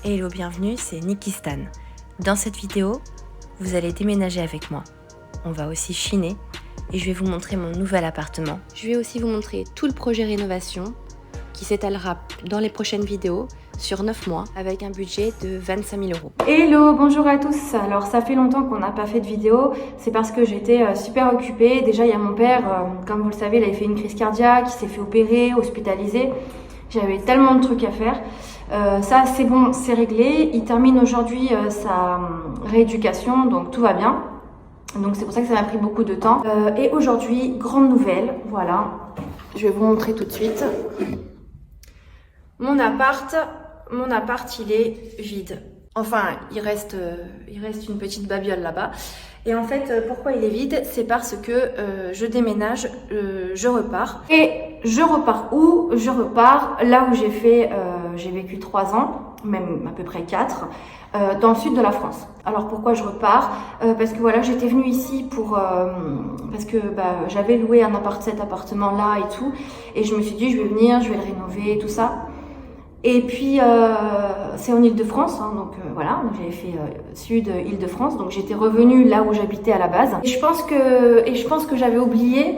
Hello, bienvenue, c'est Nikistan. Dans cette vidéo, vous allez déménager avec moi. On va aussi chiner et je vais vous montrer mon nouvel appartement. Je vais aussi vous montrer tout le projet rénovation qui s'étalera dans les prochaines vidéos sur 9 mois avec un budget de 25 000 €. Hello, bonjour à tous. Alors ça fait longtemps qu'on n'a pas fait de vidéo, c'est parce que j'étais super occupée. Déjà il y a mon père, comme vous le savez, il avait fait une crise cardiaque, il s'est fait opérer, hospitaliser. J'avais tellement de trucs à faire. Ça c'est bon, c'est réglé. Il termine aujourd'hui sa rééducation, donc tout va bien. Donc c'est pour ça que ça m'a pris beaucoup de temps. Et aujourd'hui, grande nouvelle, voilà. Je vais vous montrer tout de suite. Mon appart, il est vide. Enfin, il reste une petite babiole là-bas. Et en fait, pourquoi il est vide? C'est parce que je déménage, je repars. Et je repars où? Je repars là où j'ai vécu 3 ans, même à peu près 4, dans le sud de la France. Alors pourquoi je repars? Parce que voilà, j'étais venue ici parce que j'avais loué cet appartement-là et tout. Et je me suis dit, je vais venir, je vais le rénover, tout ça. Et puis, c'est en Île-de-France, hein, donc voilà, j'avais fait sud Île-de-France, donc j'étais revenue là où j'habitais à la base. Et je pense que j'avais oublié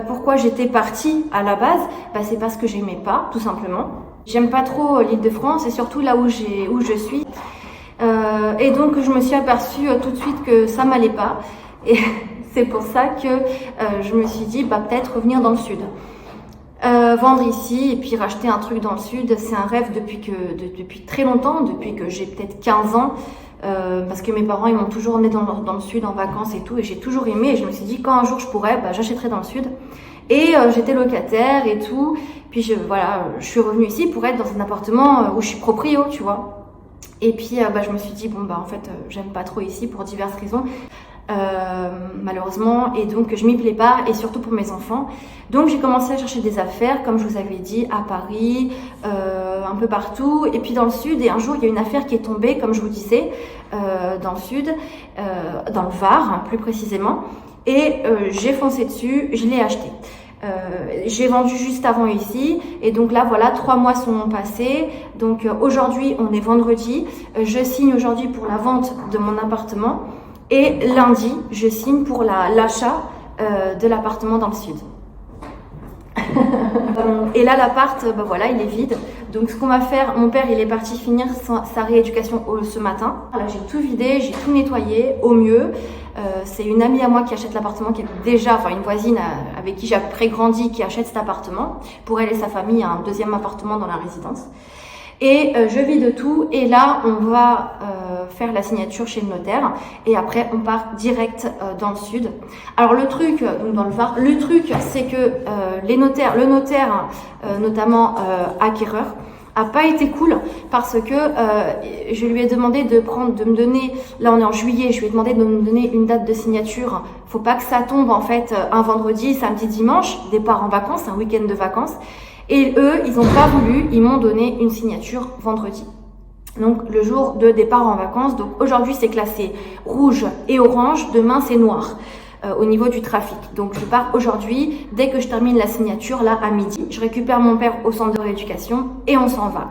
pourquoi j'étais partie à la base. C'est parce que j'aimais pas, tout simplement. J'aime pas trop l'Île-de-France et surtout là où je suis. Et donc je me suis aperçue tout de suite que ça m'allait pas. Et c'est pour ça que je me suis dit peut-être revenir dans le sud. Vendre ici et puis racheter un truc dans le sud, c'est un rêve depuis très longtemps, depuis que j'ai peut-être 15 ans, parce que mes parents ils m'ont toujours emmené dans le sud en vacances et tout, et j'ai toujours aimé, et je me suis dit quand un jour je pourrais, j'achèterai dans le sud. Et j'étais locataire et tout, puis je suis revenue ici pour être dans un appartement où je suis proprio, tu vois. Et puis je me suis dit en fait j'aime pas trop ici pour diverses raisons. Malheureusement, et donc je m'y plais pas, et surtout pour mes enfants. Donc j'ai commencé à chercher des affaires, comme je vous avais dit, à Paris, un peu partout, et puis dans le sud. Et un jour il y a une affaire qui est tombée, comme je vous disais, dans le sud, dans le Var plus précisément, et j'ai foncé dessus, je l'ai acheté. J'ai vendu juste avant ici, et donc là voilà, 3 mois sont passés. Donc aujourd'hui on est vendredi, je signe aujourd'hui pour la vente de mon appartement. Et lundi, je signe pour l'achat de l'appartement dans le sud. Et là, l'appart, il est vide. Donc, ce qu'on va faire, mon père, il est parti finir sa rééducation ce matin. Là, j'ai tout vidé, j'ai tout nettoyé au mieux. C'est une amie à moi qui achète l'appartement, qui est déjà, une voisine avec qui j'ai à peu près grandi, qui achète cet appartement. Pour elle et sa famille, un deuxième appartement dans la résidence. Et je vide tout, et là on va faire la signature chez le notaire, et après on part direct dans le sud. Alors le truc, donc dans le Var, le truc c'est que le notaire, notamment acquéreur, a pas été cool, parce que je lui ai demandé de me donner, là on est en juillet, je lui ai demandé de me donner une date de signature. Faut pas que ça tombe en fait un vendredi, samedi, dimanche, départ en vacances, un week-end de vacances. Et eux, ils n'ont pas voulu, ils m'ont donné une signature vendredi. Donc le jour de départ en vacances. Donc aujourd'hui c'est classé rouge et orange, demain c'est noir au niveau du trafic. Donc je pars aujourd'hui, dès que je termine la signature, là à midi. Je récupère mon père au centre de rééducation et on s'en va.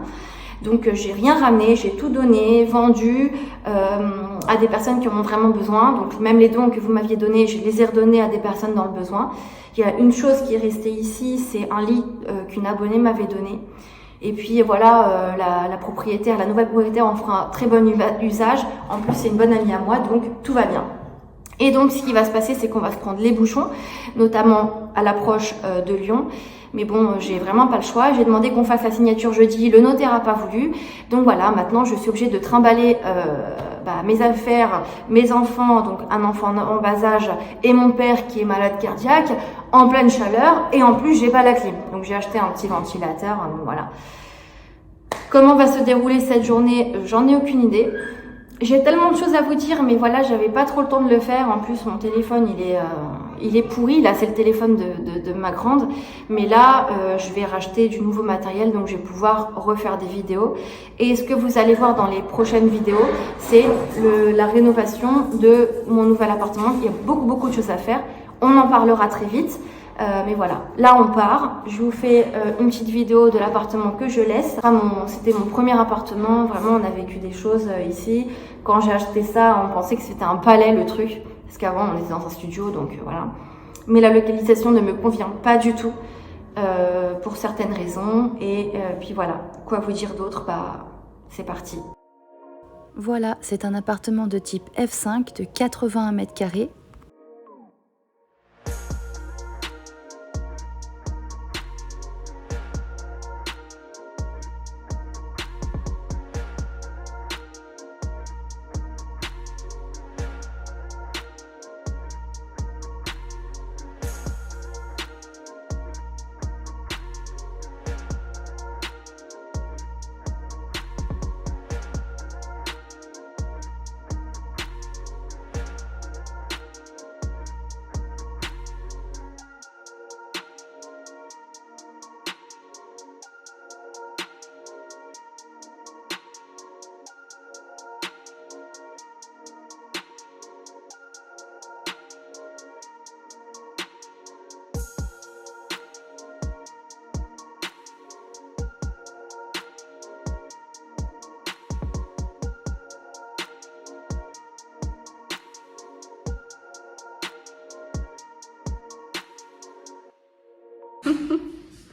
Donc j'ai rien ramené, j'ai tout donné, vendu à des personnes qui en ont vraiment besoin. Donc même les dons que vous m'aviez donnés, je les ai redonnés à des personnes dans le besoin. Il y a une chose qui est restée ici, c'est un lit qu'une abonnée m'avait donné. Et puis voilà, la propriétaire, la nouvelle propriétaire en fera un très bon usage. En plus, c'est une bonne amie à moi, donc tout va bien. Et donc, ce qui va se passer, c'est qu'on va se prendre les bouchons, notamment à l'approche de Lyon. Mais bon, j'ai vraiment pas le choix. J'ai demandé qu'on fasse la signature jeudi. Le notaire a pas voulu. Donc voilà, maintenant, je suis obligée de trimballer mes affaires, mes enfants, donc un enfant en bas âge et mon père qui est malade cardiaque, en pleine chaleur. Et en plus, j'ai pas la clim. Donc j'ai acheté un petit ventilateur. Donc voilà. Comment va se dérouler cette journée? J'en ai aucune idée. J'ai tellement de choses à vous dire, mais voilà, j'avais pas trop le temps de le faire. En plus, mon téléphone, il est pourri. Là, c'est le téléphone de ma grande. Mais là, je vais racheter du nouveau matériel, donc je vais pouvoir refaire des vidéos. Et ce que vous allez voir dans les prochaines vidéos, c'est la rénovation de mon nouvel appartement. Il y a beaucoup de choses à faire. On en parlera très vite. Mais voilà, là on part. Je vous fais une petite vidéo de l'appartement que je laisse. C'était mon premier appartement, vraiment on a vécu des choses ici. Quand j'ai acheté ça, on pensait que c'était un palais le truc, parce qu'avant on était dans un studio, donc voilà. Mais la localisation ne me convient pas du tout, pour certaines raisons. Et puis voilà, quoi vous dire d'autre, bah c'est parti. Voilà, c'est un appartement de type F5 de 81 mètres carrés.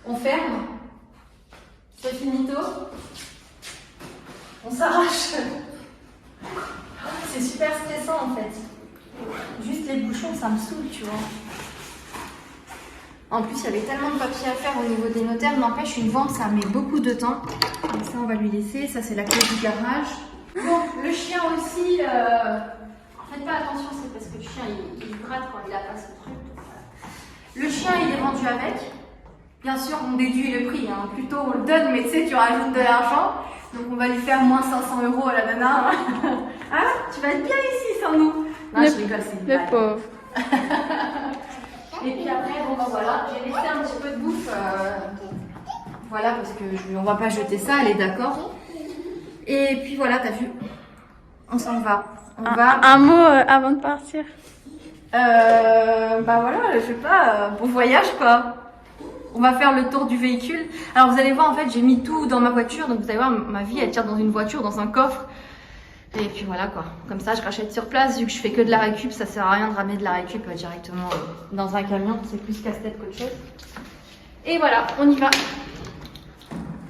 On ferme, c'est finito, on s'arrache. C'est super stressant en fait. Juste les bouchons, ça me saoule, tu vois. En plus, il y avait tellement de papiers à faire au niveau des notaires. N'empêche, une vente, ça met beaucoup de temps. Donc ça, on va lui laisser. Ça, c'est la clé du garage. Bon, le chien aussi, faites pas attention, c'est parce que le chien, il gratte quand il a pas ce truc. Le chien, il est vendu avec. Bien sûr, on déduit le prix, hein. Plutôt on le donne, mais tu sais, tu rajoutes de l'argent. Donc on va lui faire moins 500 € à la nana. Ah, tu vas être bien ici sans nous. Non, je rigole, c'est une blague. Le pauvre. Et puis après, bon ben voilà, j'ai laissé un petit peu de bouffe. Voilà, parce que on va pas jeter ça, elle est d'accord. Et puis voilà, t'as vu, on s'en va. Un mot avant de partir. Bah voilà, je sais pas, bon voyage quoi. On va faire le tour du véhicule. Alors vous allez voir, en fait, j'ai mis tout dans ma voiture. Donc vous allez voir, ma vie, elle tire dans une voiture, dans un coffre. Et puis voilà quoi. Comme ça, je rachète sur place. Vu que je fais que de la récup, ça sert à rien de ramener de la récup directement dans un camion. C'est plus casse-tête qu'autre chose. Et voilà, on y va.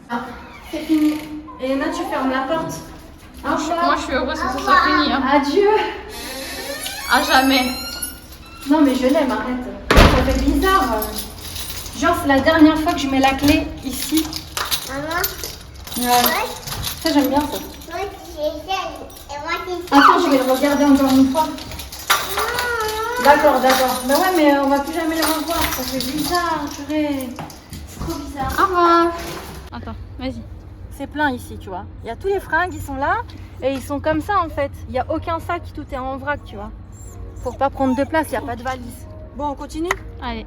Ah, c'est fini. Et Léna, tu fermes la porte. Moi, je suis heureuse que ce soit fini. Hein. Adieu. À jamais. Non mais je l'aime, arrête. Ça fait bizarre. Genre, c'est la dernière fois que je mets la clé ici. Maman, Ouais. Ça, j'aime bien ça. moi qui j'aime et moi qui Attends, je vais le regarder encore une fois. D'accord, d'accord. Bah ouais, mais on va plus jamais le revoir. Ça fait bizarre, purée. C'est trop bizarre. Au revoir. Attends, vas-y. C'est plein ici, tu vois. Il y a tous les fringues, ils sont là. Et ils sont comme ça, en fait. Il n'y a aucun sac, tout est en vrac, tu vois. Pour pas prendre de place, il n'y a pas de valise. Bon, on continue? Allez.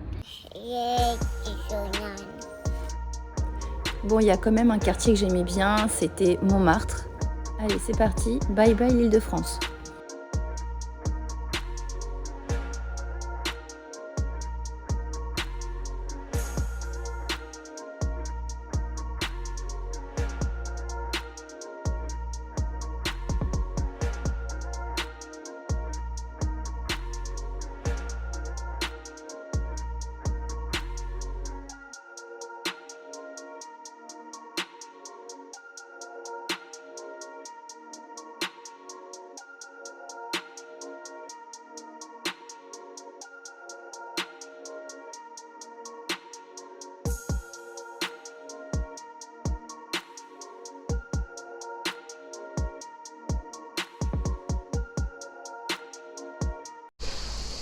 Bon, il y a quand même un quartier que j'aimais bien, c'était Montmartre. Allez, c'est parti, bye bye l'Île-de-France.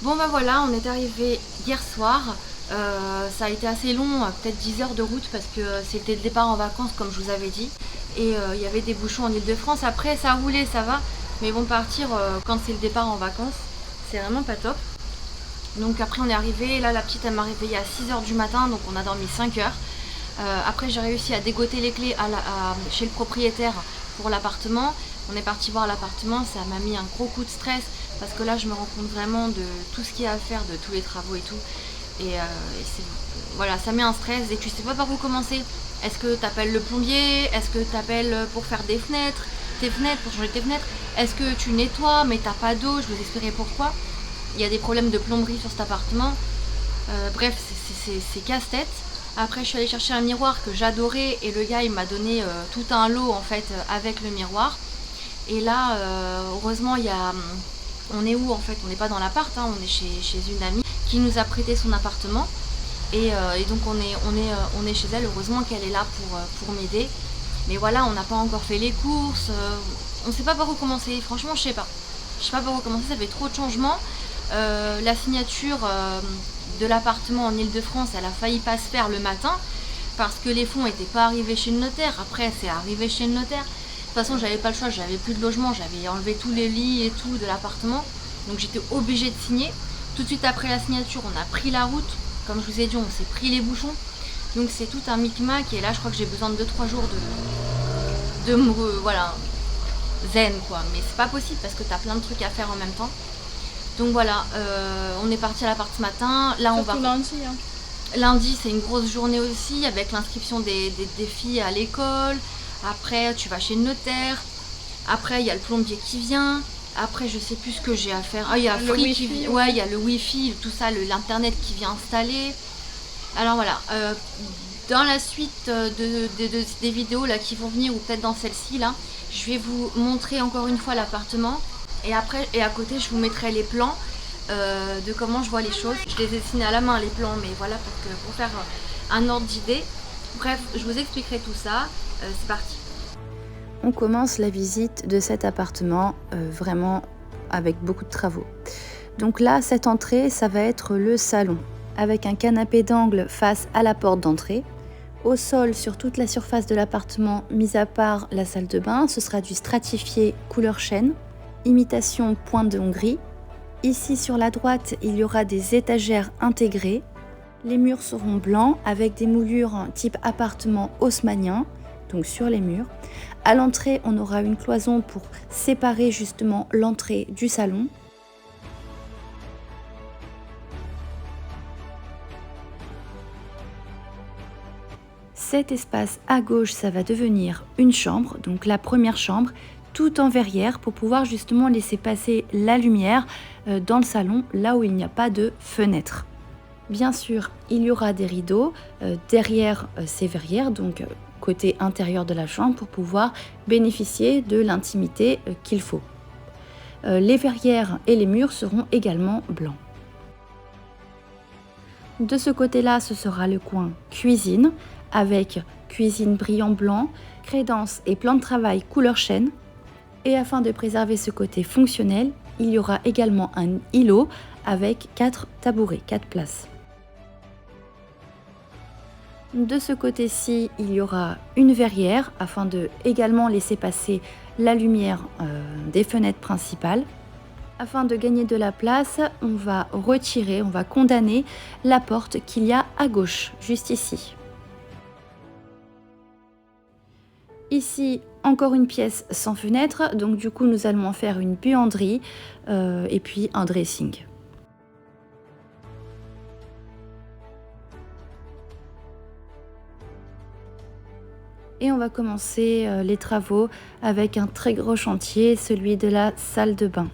Bon bah voilà, on est arrivé hier soir. Ça a été assez long, peut-être 10 heures de route parce que c'était le départ en vacances comme je vous avais dit. Et il y avait des bouchons en Ile-de-France. Après ça roulait, ça va. Mais bon, partir quand c'est le départ en vacances, c'est vraiment pas top. Donc après on est arrivé, là la petite elle m'a réveillée à 6 heures du matin, donc on a dormi 5 heures. Après j'ai réussi à dégoter les clés chez le propriétaire pour l'appartement. On est parti voir l'appartement, ça m'a mis un gros coup de stress parce que là je me rends compte vraiment de tout ce qu'il y a à faire, de tous les travaux et tout. voilà, ça met un stress et tu sais pas par où commencer. Est-ce que tu appelles le plombier? Est-ce que tu appelles pour faire tes fenêtres, pour changer tes fenêtres? Est-ce que tu nettoies mais t'as pas d'eau? Je vais vous expliquer pourquoi. Il y a des problèmes de plomberie sur cet appartement. Bref, c'est casse-tête. Après, je suis allée chercher un miroir que j'adorais et le gars il m'a donné tout un lot en fait avec le miroir. Et là, heureusement, on est où en fait? On n'est pas dans l'appart, hein, on est chez une amie qui nous a prêté son appartement. Et donc on est chez elle, heureusement qu'elle est là pour m'aider. Mais voilà, on n'a pas encore fait les courses, on ne sait pas par où commencer, franchement je sais pas. Je sais pas par où commencer, ça fait trop de changements. La signature de l'appartement en Ile-de-France, elle a failli pas se faire le matin parce que les fonds n'étaient pas arrivés chez le notaire. Après c'est arrivé chez le notaire. De toute façon j'avais pas le choix, j'avais plus de logement, j'avais enlevé tous les lits et tout de l'appartement. Donc j'étais obligée de signer. Tout de suite après la signature, on a pris la route. Comme je vous ai dit, on s'est pris les bouchons. Donc c'est tout un micmac et là je crois que j'ai besoin de 2-3 jours de me voilà, zen quoi. Mais c'est pas possible parce que t'as plein de trucs à faire en même temps. Donc voilà, on est parti à l'appart ce matin. Là on va. Lundi, hein. Lundi c'est une grosse journée aussi avec l'inscription des filles à l'école. Après tu vas chez le notaire. Après il y a le plombier qui vient. Après je sais plus ce que j'ai à faire. Ah il y a Free qui vient. Ouais il y a le wifi, tout ça, l'internet qui vient installer. Alors voilà, dans la suite des vidéos là qui vont venir ou peut-être dans celle-ci là, je vais vous montrer encore une fois l'appartement et après et à côté je vous mettrai les plans de comment je vois les choses. Je les ai dessinés à la main les plans, mais voilà pour faire un ordre d'idée. Bref, je vous expliquerai tout ça. C'est parti. On commence la visite de cet appartement vraiment avec beaucoup de travaux. Donc là, cette entrée, ça va être le salon, avec un canapé d'angle face à la porte d'entrée. Au sol, sur toute la surface de l'appartement, mis à part la salle de bain, ce sera du stratifié couleur chêne, imitation pointe de Hongrie. Ici, sur la droite, il y aura des étagères intégrées. Les murs seront blancs avec des moulures type appartement haussmannien, donc sur les murs. À l'entrée, on aura une cloison pour séparer justement l'entrée du salon. Cet espace à gauche, ça va devenir une chambre, donc la première chambre, tout en verrière pour pouvoir justement laisser passer la lumière dans le salon, là où il n'y a pas de fenêtre. Bien sûr, il y aura des rideaux derrière ces verrières, donc côté intérieur de la chambre pour pouvoir bénéficier de l'intimité qu'il faut. Les verrières et les murs seront également blancs. De ce côté-là, ce sera le coin cuisine, avec cuisine brillant blanc, crédence et plan de travail couleur chêne. Et afin de préserver ce côté fonctionnel, il y aura également un îlot avec 4 tabourets, 4 places. De ce côté-ci, il y aura une verrière afin de également laisser passer la lumière des fenêtres principales. Afin de gagner de la place, on va condamner la porte qu'il y a à gauche, juste ici. Ici, encore une pièce sans fenêtre, donc du coup nous allons en faire une buanderie et puis un dressing. Et on va commencer les travaux avec un très gros chantier, celui de la salle de bain.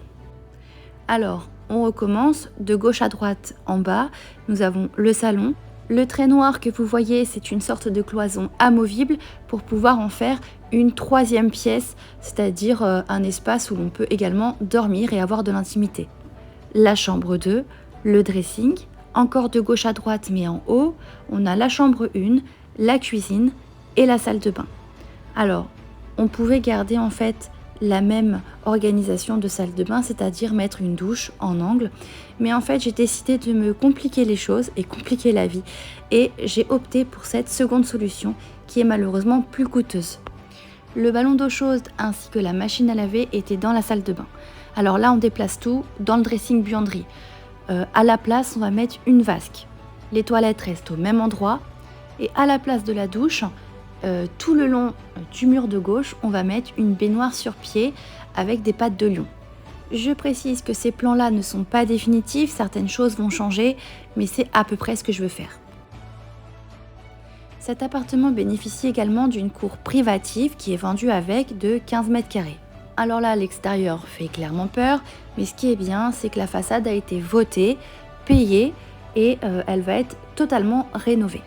Alors, on recommence de gauche à droite en bas, nous avons le salon. Le trait noir que vous voyez, c'est une sorte de cloison amovible pour pouvoir en faire une troisième pièce, c'est-à-dire un espace où l'on peut également dormir et avoir de l'intimité. La chambre 2, le dressing, encore de gauche à droite mais en haut, on a la chambre 1, la cuisine et la salle de bain. Alors, on pouvait garder en fait la même organisation de salle de bain, c'est-à-dire mettre une douche en angle. Mais en fait, j'ai décidé de me compliquer les choses et compliquer la vie. Et j'ai opté pour cette seconde solution qui est malheureusement plus coûteuse. Le ballon d'eau chaude ainsi que la machine à laver étaient dans la salle de bain. Alors là, on déplace tout dans le dressing buanderie. À la place, on va mettre une vasque. Les toilettes restent au même endroit. Et à la place de la douche, tout le long du mur de gauche, on va mettre une baignoire sur pied avec des pattes de lion. Je précise que ces plans-là ne sont pas définitifs, certaines choses vont changer, mais c'est à peu près ce que je veux faire. Cet appartement bénéficie également d'une cour privative qui est vendue avec de 15 mètres carrés. Alors là, l'extérieur fait clairement peur, mais ce qui est bien, c'est que la façade a été votée, payée et elle va être totalement rénovée.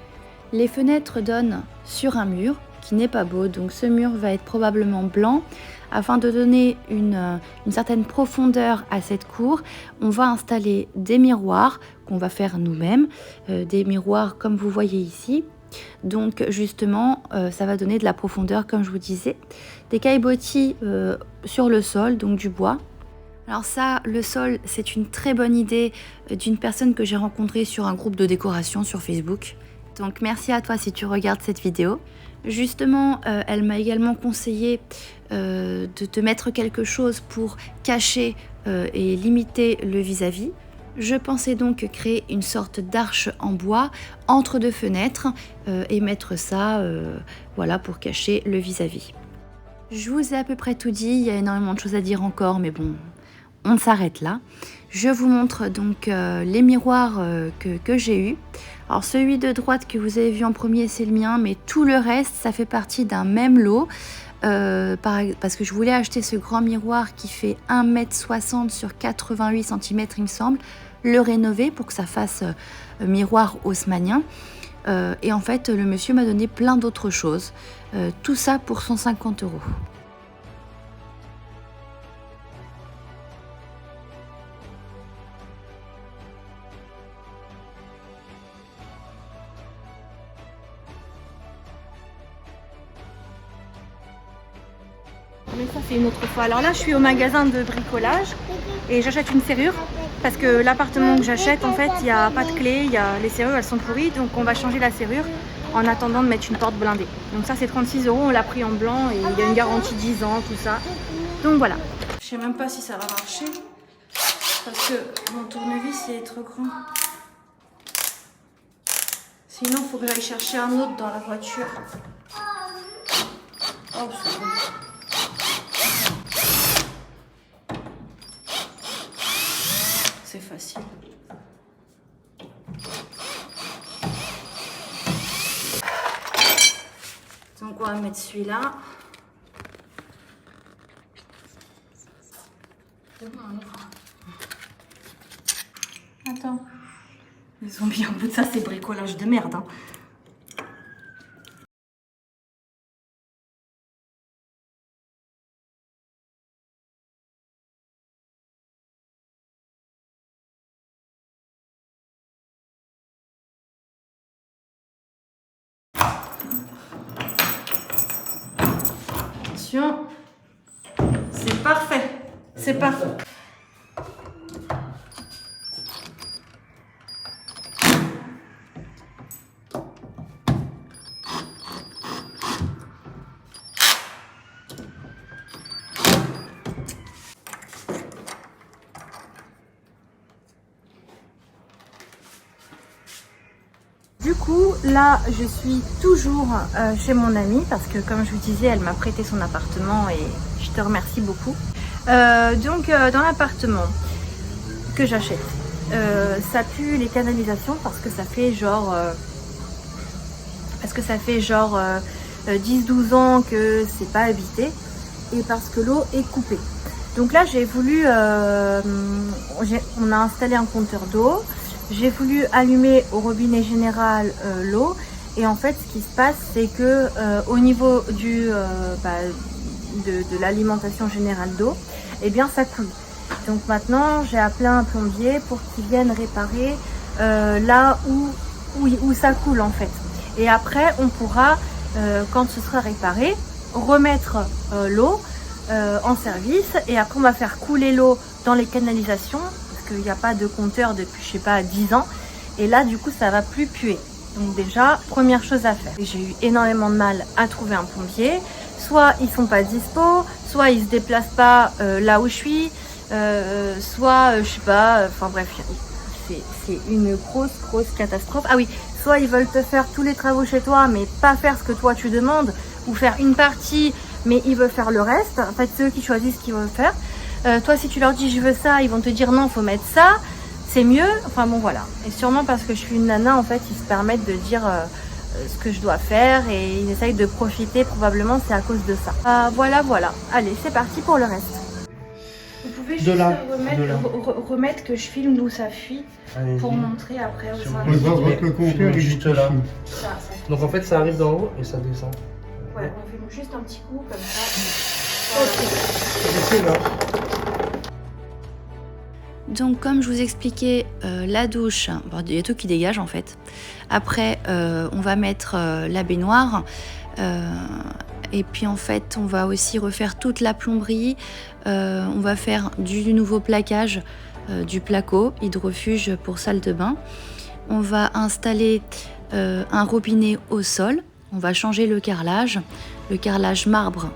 Les fenêtres donnent sur un mur qui n'est pas beau, donc ce mur va être probablement blanc. Afin de donner une certaine profondeur à cette cour, on va installer des miroirs qu'on va faire nous-mêmes, des miroirs comme vous voyez ici. Donc justement, ça va donner de la profondeur comme je vous disais. Des caillebotis sur le sol, donc du bois. Alors ça, le sol, c'est une très bonne idée d'une personne que j'ai rencontrée sur un groupe de décoration sur Facebook. Donc merci à toi si tu regardes cette vidéo. Justement, elle m'a également conseillé de te mettre quelque chose pour cacher et limiter le vis-à-vis. Je pensais donc créer une sorte d'arche en bois entre deux fenêtres et mettre ça voilà, pour cacher le vis-à-vis. Je vous ai à peu près tout dit, il y a énormément de choses à dire encore, mais bon, on s'arrête là. Je vous montre donc les miroirs que j'ai eus. Alors celui de droite que vous avez vu en premier, c'est le mien, mais tout le reste, ça fait partie d'un même lot. Parce que je voulais acheter ce grand miroir qui fait 1,60 m sur 88 cm, il me semble, le rénover pour que ça fasse miroir haussmannien. Et en fait, le monsieur m'a donné plein d'autres choses. Tout ça pour 150 €. Mais ça c'est une autre fois. Alors là je suis au magasin de bricolage et j'achète une serrure parce que l'appartement que j'achète en fait il n'y a pas de clé, les serrures elles sont pourries, donc on va changer la serrure en attendant de mettre une porte blindée. Donc ça c'est 36 €, on l'a pris en blanc et il y a une garantie 10 ans, tout ça. Donc voilà. Je sais même pas si ça va marcher parce que mon tournevis il est trop grand. Sinon il faut que j'aille chercher un autre dans la voiture. Oh c'est bon. C'est facile. Donc on va mettre celui-là. Attends. Les zombies en bout de ça, c'est bricolage de merde. Hein. C'est parfait. C'est parfait. Du coup, là, je suis toujours chez mon amie parce que, comme je vous disais, elle m'a prêté son appartement et je te remercie beaucoup. Dans l'appartement que j'achète, ça pue les canalisations parce que ça fait genre 10-12 ans que c'est pas habité et parce que l'eau est coupée. Donc là, j'ai voulu, on a installé un compteur d'eau. J'ai voulu allumer au robinet général l'eau et en fait ce qui se passe c'est que au niveau de l'alimentation générale d'eau, eh bien ça coule. Donc maintenant j'ai appelé un plombier pour qu'il vienne réparer là où ça coule en fait. Et après on pourra, quand ce sera réparé, remettre l'eau en service et après on va faire couler l'eau dans les canalisations. Qu'il n'y a pas de compteur depuis je sais pas 10 ans et là du coup ça va plus puer. Donc déjà première chose à faire. J'ai eu énormément de mal à trouver un plombier, soit ils sont pas dispo, soit ils se déplacent pas là où je suis, soit je sais pas, enfin bref c'est une grosse catastrophe. Ah oui, soit ils veulent te faire tous les travaux chez toi mais pas faire ce que toi tu demandes ou faire une partie mais ils veulent faire le reste. En fait c'est eux qui choisissent ce qu'ils veulent faire. Toi, si tu leur dis je veux ça, ils vont te dire non, faut mettre ça. C'est mieux. Enfin bon, voilà. Et sûrement parce que je suis une nana, en fait, ils se permettent de dire ce que je dois faire et ils essayent de profiter. Probablement, c'est à cause de ça. Voilà, voilà. Allez, c'est parti pour le reste. Vous pouvez juste remettre que je filme d'où ça fuit pour montrer après. Le compteur est juste là. Ça. Donc en fait ça arrive d'en haut et ça descend. Ouais, on fait juste un petit coup comme ça. C'est là. Donc comme je vous expliquais, la douche, bon, il y a tout qui dégage en fait. Après, on va mettre la baignoire. Et puis en fait, on va aussi refaire toute la plomberie. On va faire du nouveau plaquage, du placo, hydrofuge pour salle de bain. On va installer un robinet au sol. On va changer le carrelage marbre,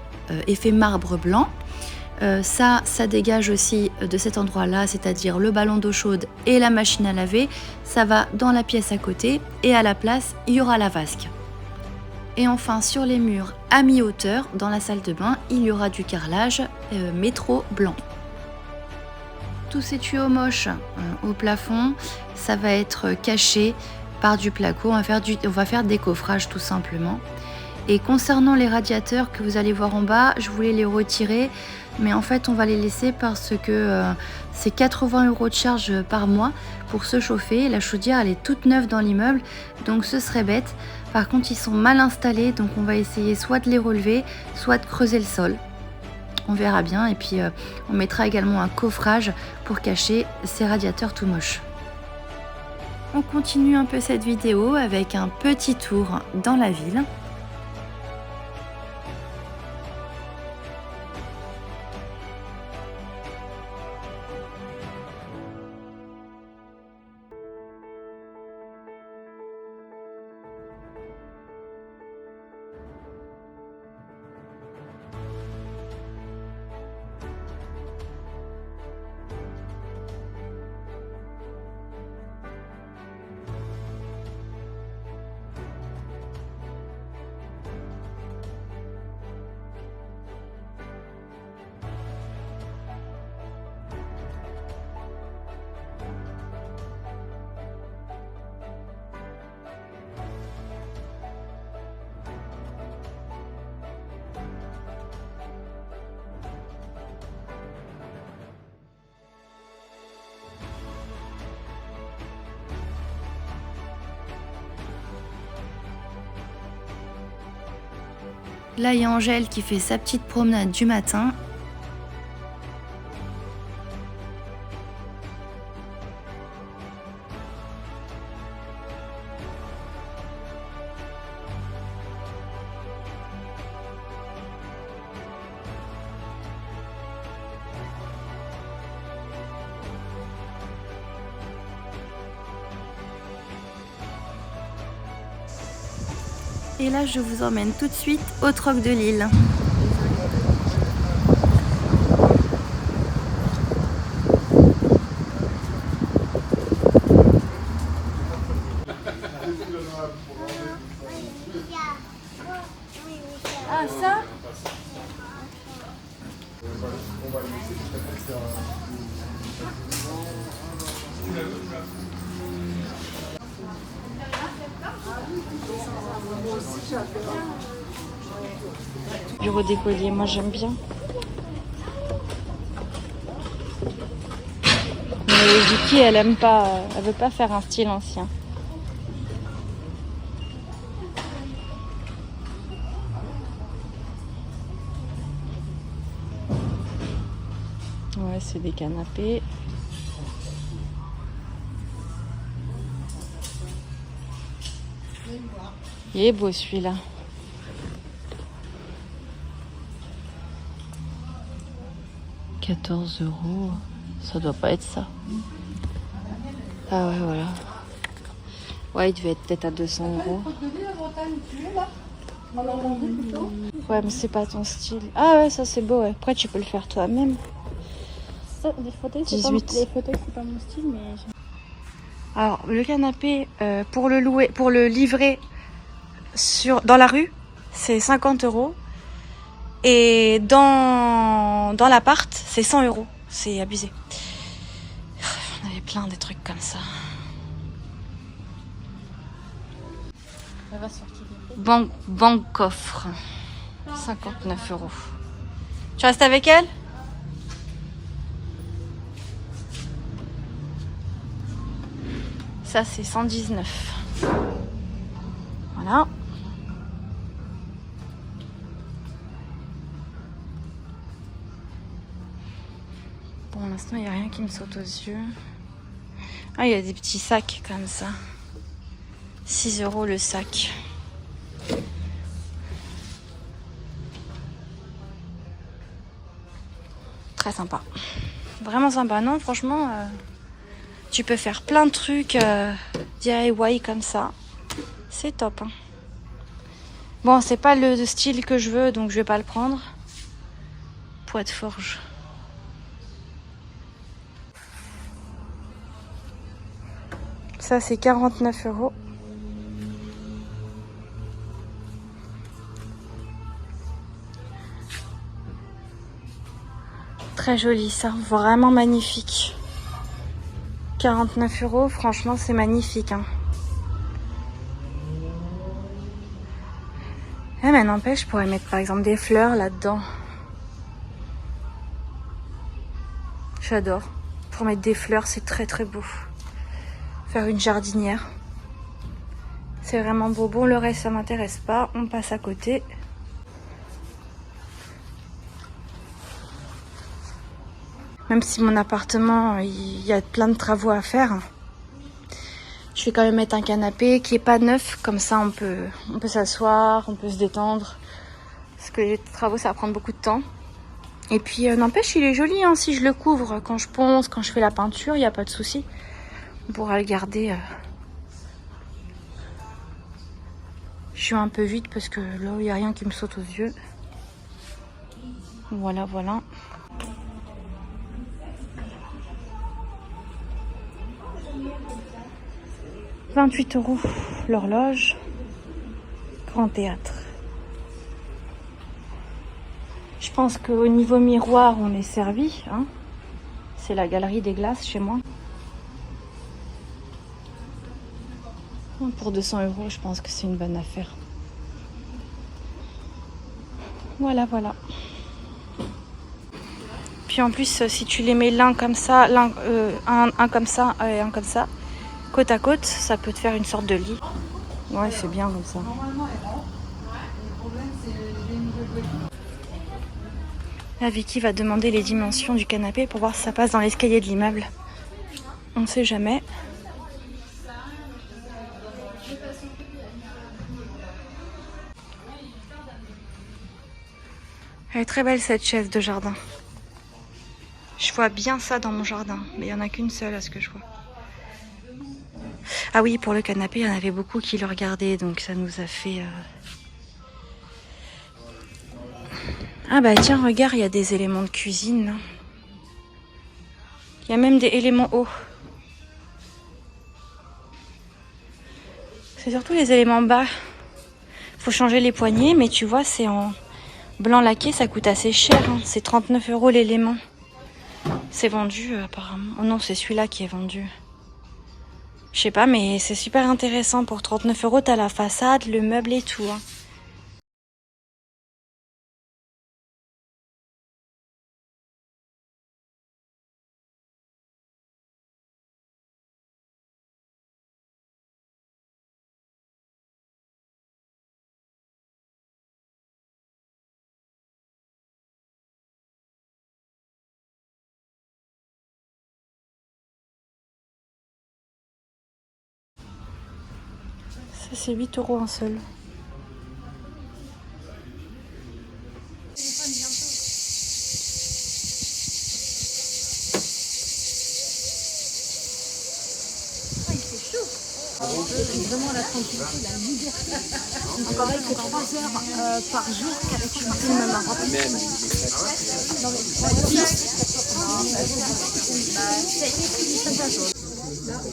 effet marbre blanc. Ça dégage aussi de cet endroit-là, c'est-à-dire le ballon d'eau chaude et la machine à laver. Ça va dans la pièce à côté et à la place, il y aura la vasque. Et enfin, sur les murs à mi-hauteur, dans la salle de bain, il y aura du carrelage métro blanc. Tous ces tuyaux moches au plafond, ça va être caché par du placo. On va faire des coffrages tout simplement. Et concernant les radiateurs que vous allez voir en bas, je voulais les retirer, mais en fait on va les laisser parce que c'est 80 € de charge par mois pour se chauffer. La chaudière elle est toute neuve dans l'immeuble, donc ce serait bête. Par contre ils sont mal installés, donc on va essayer soit de les relever, soit de creuser le sol. On verra bien, et puis on mettra également un coffrage pour cacher ces radiateurs tout moches. On continue un peu cette vidéo avec un petit tour dans la ville. Là, il y a Angèle qui fait sa petite promenade du matin. Et là, je vous emmène tout de suite au troc de Lille. Ah, ça? Bureau des colliers, moi j'aime bien. Mais Vicky, elle aime pas, elle veut pas faire un style ancien. Ouais, c'est des canapés. Il est beau celui-là. « 14 €, ça doit pas être ça. » Ah ouais, voilà. Ouais, il devait être peut-être à 200 €. Ouais, mais c'est pas ton style. Ah ouais, ça c'est beau, ouais. Après, tu peux le faire toi-même. Les fauteuils, c'est pas mon style, mais... Alors, le canapé, pour le louer, pour le livrer dans la rue, c'est 50 €. Et dans l'appart, c'est 100 €. C'est abusé. On avait plein des trucs comme ça. Banque coffre. 59 €. Tu restes avec elle? Ça c'est 119. Voilà. Pour l'instant, il n'y a rien qui me saute aux yeux. Ah, il y a des petits sacs comme ça. 6 € le sac. Très sympa. Vraiment sympa. Non, franchement, tu peux faire plein de trucs DIY comme ça. C'est top. Hein. Bon, c'est pas le style que je veux, donc je vais pas le prendre. Poids de forge. Ça, c'est 49 €. Très joli ça, vraiment magnifique. 49 €, franchement c'est magnifique. Hein. Eh, mais n'empêche, je pourrais mettre par exemple des fleurs là-dedans. J'adore. Pour mettre des fleurs, c'est très très beau. Faire une jardinière. C'est vraiment beau. Bon, le reste ça m'intéresse pas, on passe à côté. Même si mon appartement, il y a plein de travaux à faire, je vais quand même mettre un canapé qui est pas neuf, comme ça on peut s'asseoir, on peut se détendre. Parce que les travaux ça va prendre beaucoup de temps. Et puis n'empêche, il est joli hein, si je le couvre quand je ponce, quand je fais la peinture, il n'y a pas de souci. On pourra le garder. Je suis un peu vite parce que là il n'y a rien qui me saute aux yeux. Voilà, voilà. « 28 € l'horloge, grand théâtre. » Je pense qu'au niveau miroir, on est servi. Hein. C'est la galerie des glaces chez moi. Pour 200 €, je pense que c'est une bonne affaire. Voilà, voilà. Puis en plus, si tu les mets l'un comme ça, un comme ça et un comme ça, côte à côte, ça peut te faire une sorte de lit. Ouais, c'est bien comme ça. Là, Vicky va demander les dimensions du canapé pour voir si ça passe dans l'escalier de l'immeuble. On ne sait jamais. Elle est très belle cette chaise de jardin. Je vois bien ça dans mon jardin, mais il n'y en a qu'une seule à ce que je vois. Ah oui, pour le canapé, il y en avait beaucoup qui le regardaient, donc ça nous a fait... Ah bah tiens, regarde, il y a des éléments de cuisine. Là. Il y a même des éléments hauts. C'est surtout les éléments bas. Faut changer les poignées, mais tu vois, c'est en blanc laqué, ça coûte assez cher. Hein. C'est 39 € l'élément. C'est vendu apparemment. Oh non, c'est celui-là qui est vendu. Je sais pas, mais c'est super intéressant. Pour 39 €, t'as la façade, le meuble et tout. Hein. Ça, c'est 8 € un seul. Vraiment la tranquillité, la liberté. Encore avec 3 heures par jour qu'avec une film maroc.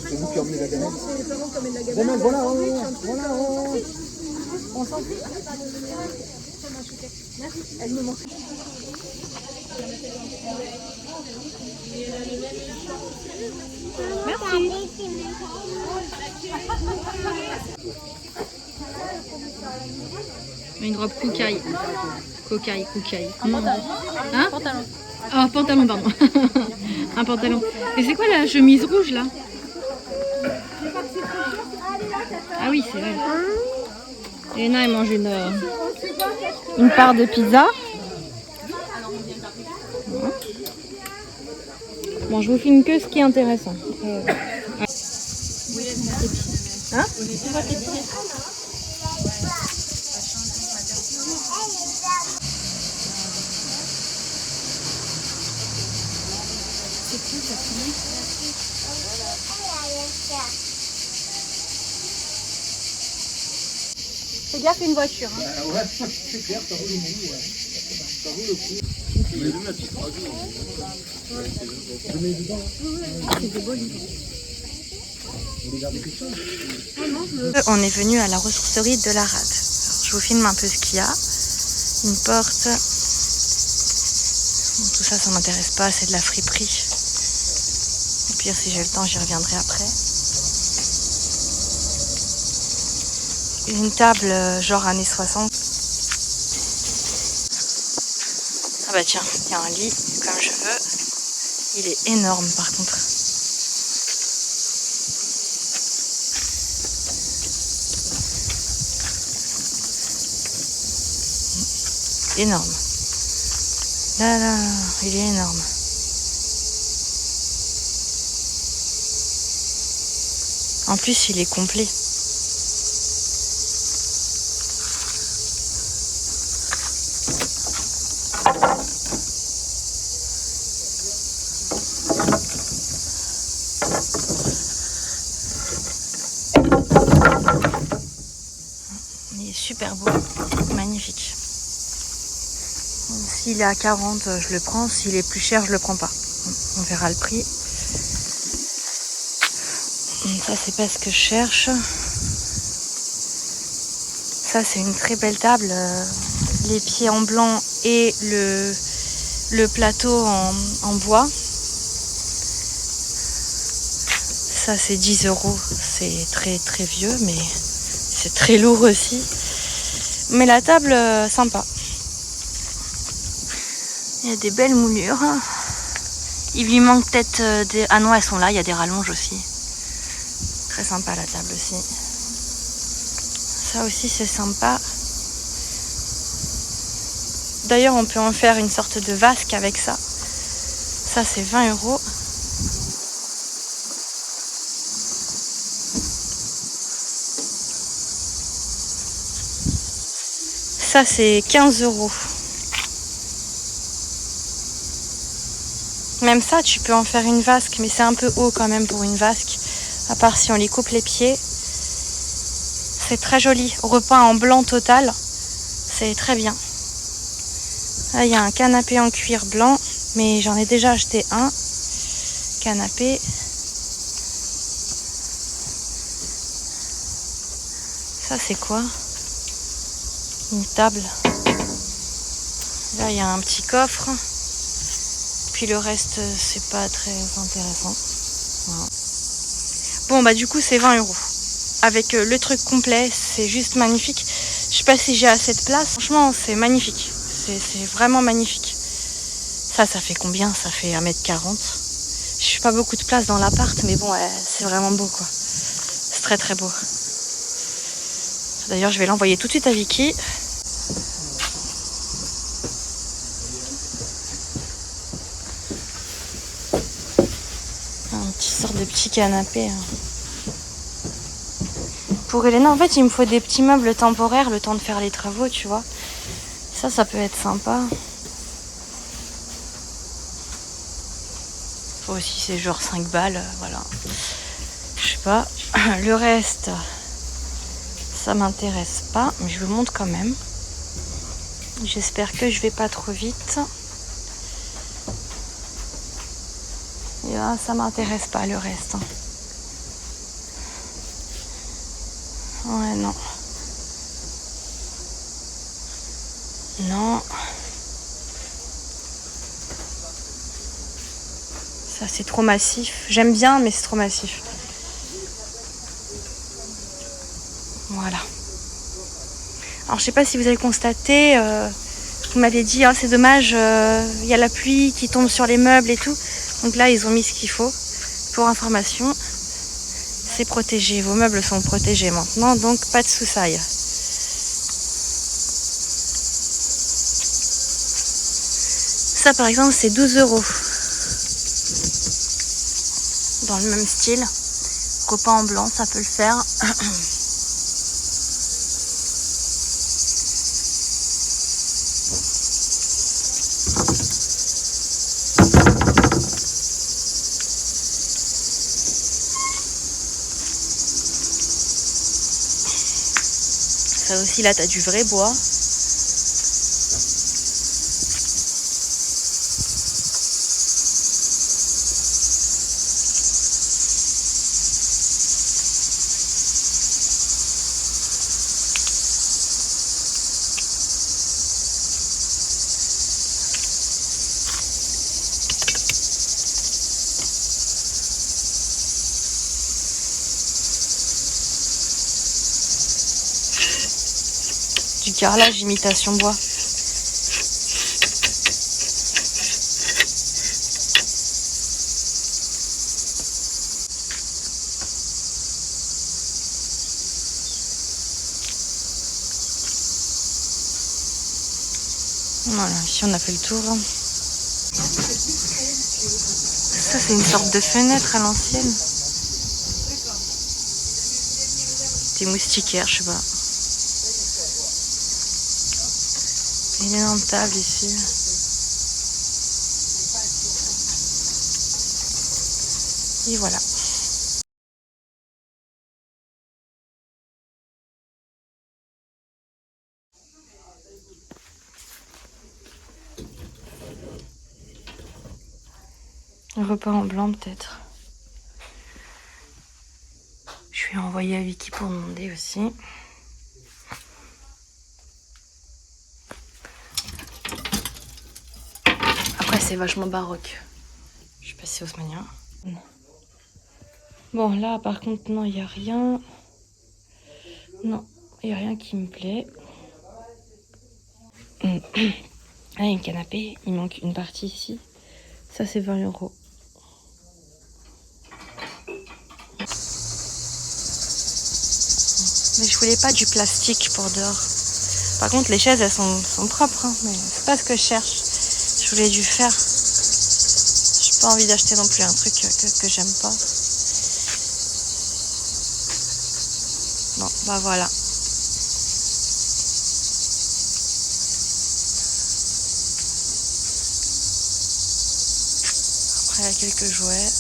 C'est vous qui emmenez la gamelle. Gamelle, voilà, voilà. On s'en fout. Elle me manque. Une robe cocaille. Cocaille. Comment on dit ? Hein ? Pantalon. Oh, pantalon, pardon. Un pantalon. Et c'est quoi la chemise rouge là ? Ah oui, c'est vrai. Elena, elle mange une part de pizza. Bon, je vous filme que ce qui est intéressant. Hein ? Fais gaffe, une voiture. Hein. Ouais, c'est clair, ça vaut le coup. Ouais. Ça vaut le coup. Je mets la petite radio. Je mets dedans. C'est beau, on est venu à la ressourcerie de la Rade. Je vous filme un peu ce qu'il y a. Une porte. Bon, tout ça, ça m'intéresse pas, c'est de la friperie. Au pire, si j'ai le temps, j'y reviendrai après. Une table genre années 60. Ah bah tiens, il y a un lit comme je veux. Il est énorme par contre. Énorme. Là, il est énorme. En plus, il est complet. Il est super beau, magnifique. S'il est à 40, je le prends. S'il est plus cher, je le prends pas. On verra le prix. Ça, c'est pas ce que je cherche. Ça, c'est une très belle table. Les pieds en blanc et le plateau en bois. Ça, c'est 10 €. C'est très très vieux, mais c'est très lourd aussi. Mais la table, sympa. Il y a des belles moulures. Il lui manque peut-être des... Ah non, elles sont là, il y a des rallonges aussi. Très sympa la table aussi. Ça aussi, c'est sympa. D'ailleurs, on peut en faire une sorte de vasque avec ça. Ça, c'est 20 €. Ça, c'est 15 €. Même ça, tu peux en faire une vasque, mais c'est un peu haut quand même pour une vasque. À part si on les coupe les pieds. C'est très joli. Repeint en blanc total. C'est très bien. Là, il y a un canapé en cuir blanc, mais j'en ai déjà acheté un. Canapé. Ça, c'est quoi ? Une table. Là, il y a un petit coffre. Puis le reste, c'est pas très intéressant. Voilà. Bon, bah du coup, c'est 20 €. Avec le truc complet, c'est juste magnifique. Je sais pas si j'ai assez de place. Franchement, c'est magnifique. C'est vraiment magnifique. Ça fait combien ? Ça fait 1m40. Je suis pas beaucoup de place dans l'appart, mais bon, c'est vraiment beau, quoi. C'est très très beau. D'ailleurs, je vais l'envoyer tout de suite à Vicky. De petits canapés. Pour Elena, en fait, il me faut des petits meubles temporaires le temps de faire les travaux, tu vois. Ça peut être sympa. Aussi, c'est genre 5 balles, voilà. Je sais pas. Le reste, ça m'intéresse pas, mais je vous montre quand même. J'espère que je vais pas trop vite. Et là, ça m'intéresse pas le reste. Ouais, non. Non. Ça, c'est trop massif. J'aime bien, mais c'est trop massif. Voilà. Alors, je sais pas si vous avez constaté, vous m'avez dit, oh, c'est dommage, il y a la pluie qui tombe sur les meubles et tout. Donc là, ils ont mis ce qu'il faut. Pour information, c'est protégé. Vos meubles sont protégés maintenant, donc pas de soussailles. Ça, par exemple, c'est 12 €. Dans le même style. Repas en blanc, ça peut le faire. Ça aussi, là, t'as du vrai bois. Du carrelage imitation bois. Voilà, ici on a fait le tour. Ça, c'est une sorte de fenêtre à l'ancienne. Des moustiquaires, je sais pas. Une énorme table ici. Et voilà. Un repas en blanc peut-être. Je vais envoyer à Vicky pour demander aussi. Après c'est vachement baroque. Je suis passée haussmannien. Bon là par contre non, il n'y a rien. Non, il n'y a rien qui me plaît. Ah, il y a un canapé, il manque une partie ici. Ça c'est 20 €. Mais je voulais pas du plastique pour dehors. Par contre les chaises elles sont propres, hein, mais c'est pas ce que je cherche. Je voulais du fer. J'ai pas envie d'acheter non plus un truc que j'aime pas. Bon bah voilà. Après il y a quelques jouets.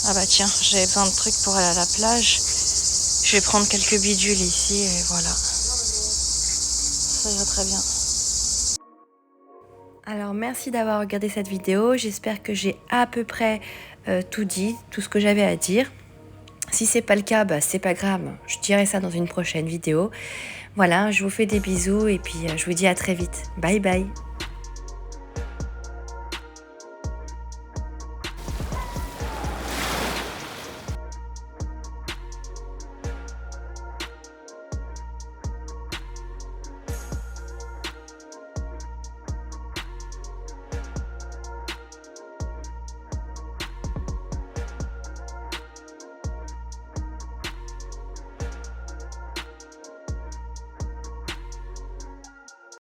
Ah bah tiens, j'avais besoin de trucs pour aller à la plage. Je vais prendre quelques bidules ici et voilà. Ça ira très bien. Alors merci d'avoir regardé cette vidéo, j'espère que j'ai à peu près tout dit, tout ce que j'avais à dire. Si c'est pas le cas, bah, c'est pas grave, je dirai ça dans une prochaine vidéo. Voilà, je vous fais des bisous et puis je vous dis à très vite. Bye bye.